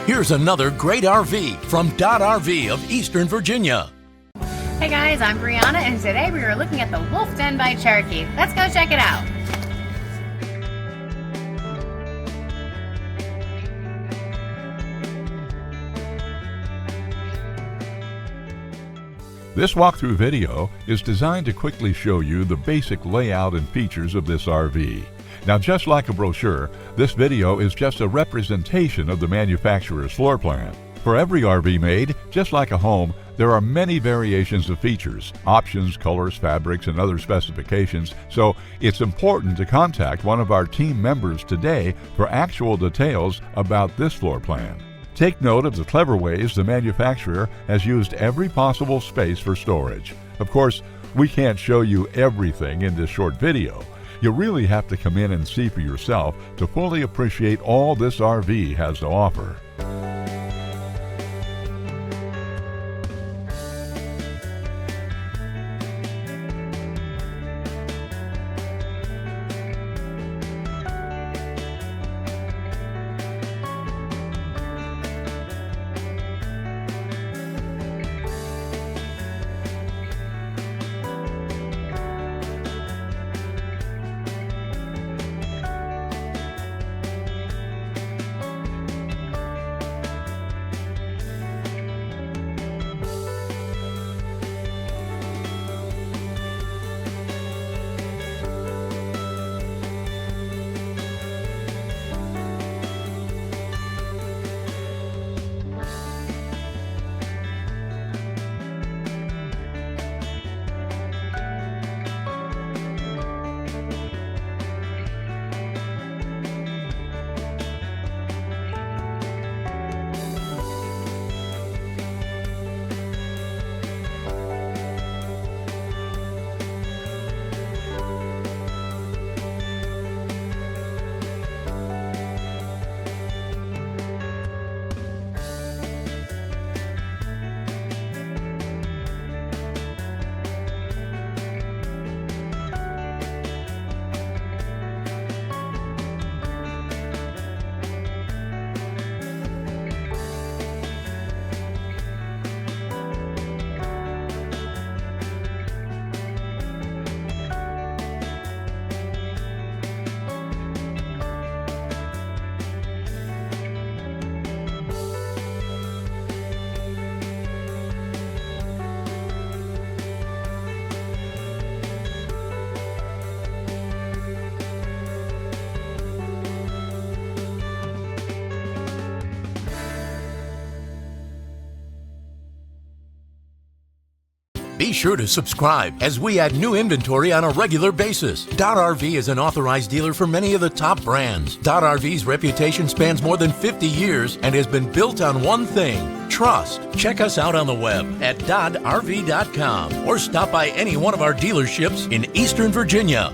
Here's another great RV from Dodd RV of Eastern Virginia. Hey guys, I'm Brianna, and today we are looking at the Wolf Den by Cherokee. Let's go check it out. This walkthrough video is designed to quickly show you the basic layout and features of this RV. Now, just like a brochure, this video is just a representation of the manufacturer's floor plan. For every RV made, just like a home, there are many variations of features, options, colors, fabrics, and other specifications, so it's important to contact one of our team members today for actual details about this floor plan. Take note of the clever ways the manufacturer has used every possible space for storage. Of course, we can't show you everything in this short video. You really have to come in and see for yourself to fully appreciate all this RV has to offer. Be sure to subscribe as we add new inventory on a regular basis. Dodd RV is an authorized dealer for many of the top brands. Dodd RV's reputation spans more than 50 years and has been built on one thing: trust. Check us out on the web at doddrv.com or stop by any one of our dealerships in Eastern Virginia.